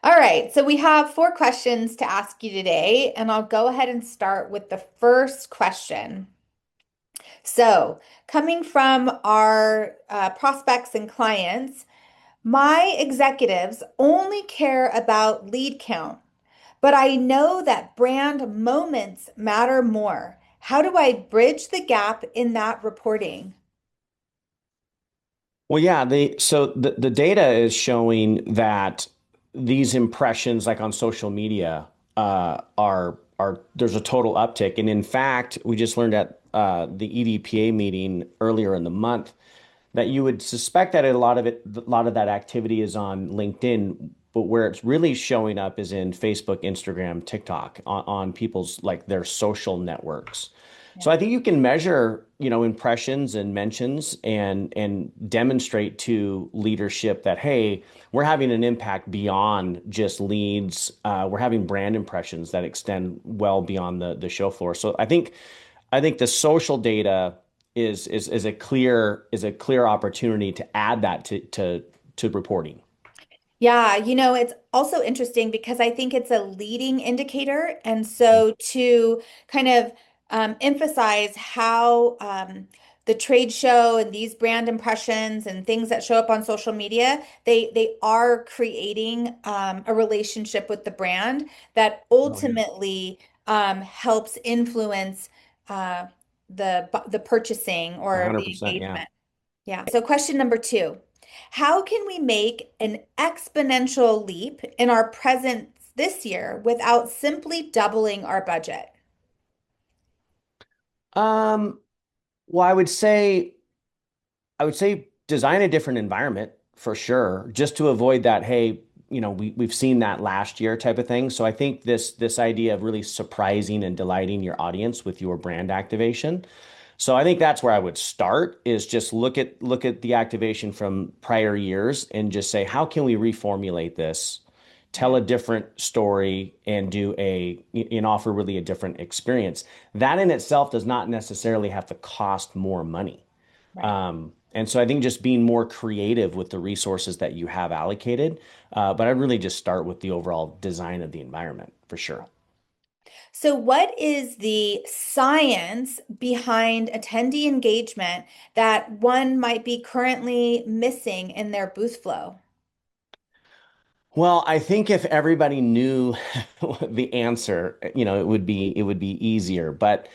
All right, so we have four questions to ask you today, and I'll go ahead and start with the first question. So, coming from our prospects and clients, my executives only care about lead count, but I know that brand moments matter more. How do I bridge the gap in that reporting? Well, yeah, the data is showing that these impressions, like on social media, are there's a total uptick. And in fact, we just learned at the EDPA meeting earlier in the month that you would suspect that a lot of that activity is on LinkedIn, but where it's really showing up is in Facebook, Instagram, TikTok, on people's like their social networks. So Yeah. I think you can measure, impressions and mentions and demonstrate to leadership that, hey, we're having an impact beyond just leads. We're having brand impressions that extend well beyond the show floor. So I think the social data is a clear opportunity to add that to reporting. Yeah, it's also interesting because I think it's a leading indicator. And so to kind of emphasize how the trade show and these brand impressions and things that show up on social media, they are creating a relationship with the brand that Oh yeah. ultimately helps influence the purchasing or the 100%, yeah. engagement. Yeah. So question number two, how can we make an exponential leap in our presence this year without simply doubling our budget? Um, well, I would say design a different environment for sure, just to avoid that, hey, we've seen that last year type of thing. So I think this idea of really surprising and delighting your audience with your brand activation. So I think that's where I would start is just look at the activation from prior years and just say, how can we reformulate this, tell Yeah, a different story and do and offer really a different experience. That in itself does not necessarily have to cost more money. right. And so I think just being more creative with the resources that you have allocated, but I'd really just start with the overall design of the environment for sure. So, what is the science behind attendee engagement that one might be currently missing in their booth flow? Well, I think if everybody knew the answer, it would be easier. But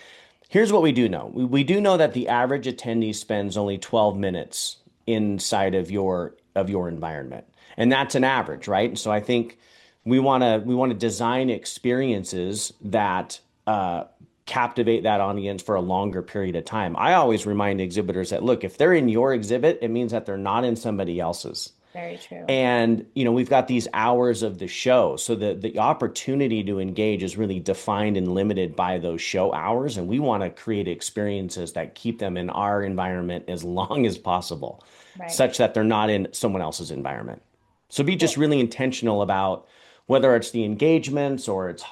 here's what we do know. We do know that the average attendee spends only 12 minutes inside of your environment. And that's an average, right? So I think we want to design experiences that captivate that audience for a longer period of time. I always remind exhibitors that look, if they're in your exhibit, it means that they're not in somebody else's. Very true. And we've got these hours of the show, so the opportunity to engage is really defined and limited by those show hours, and we want to create experiences that keep them in our environment as long as possible, Right. such that they're not in someone else's environment. So be just Cool. really intentional about whether it's the engagements or it's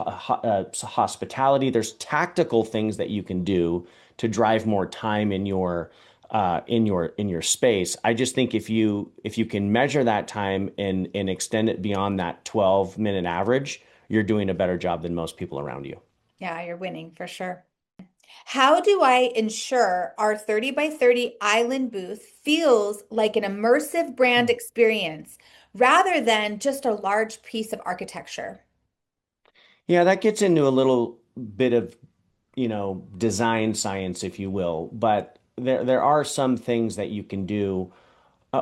hospitality. There's tactical things that you can do to drive more time in your space. I just think if you can measure that time and extend it beyond that 12-minute average, you're doing a better job than most people around you. Yeah, you're winning for sure. How do I ensure our 30 by 30 island booth feels like an immersive brand experience rather than just a large piece of architecture? Yeah, that gets into a little bit of, design science, if you will, but there are some things that you can do.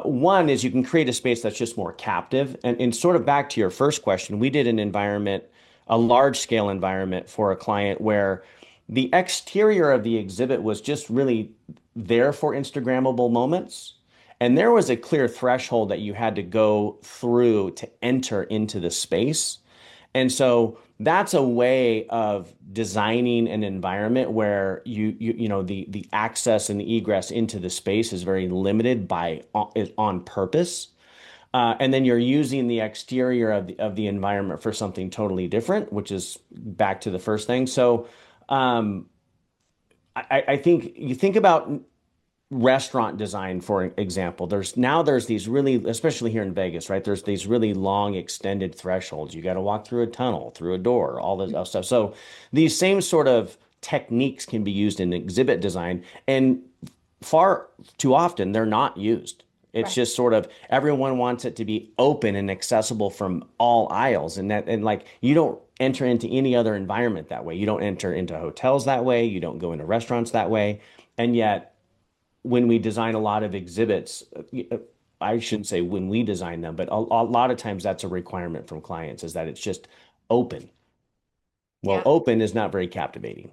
One is you can create a space that's just more captive. And sort of back to your first question, we did an environment, a large scale environment for a client where the exterior of the exhibit was just really there for Instagrammable moments. And there was a clear threshold that you had to go through to enter into the space. And so that's a way of designing an environment where the access and the egress into the space is very limited is on purpose. And then you're using the exterior of the environment for something totally different, which is back to the first thing. So I think you think about restaurant design, for example, there's these really, especially here in Vegas, right? There's these really long extended thresholds. You got to walk through a tunnel, through a door, all this other stuff. So these same sort of techniques can be used in exhibit design, and far too often they're not used. It's Right. just sort of everyone wants it to be open and accessible from all aisles, and like you don't enter into any other environment that way. You don't enter into hotels that way. You don't go into restaurants that way. And yet when we design a lot of exhibits, I shouldn't say when we design them, but a lot of times that's a requirement from clients is that it's just open. Well, Yeah. open is not very captivating.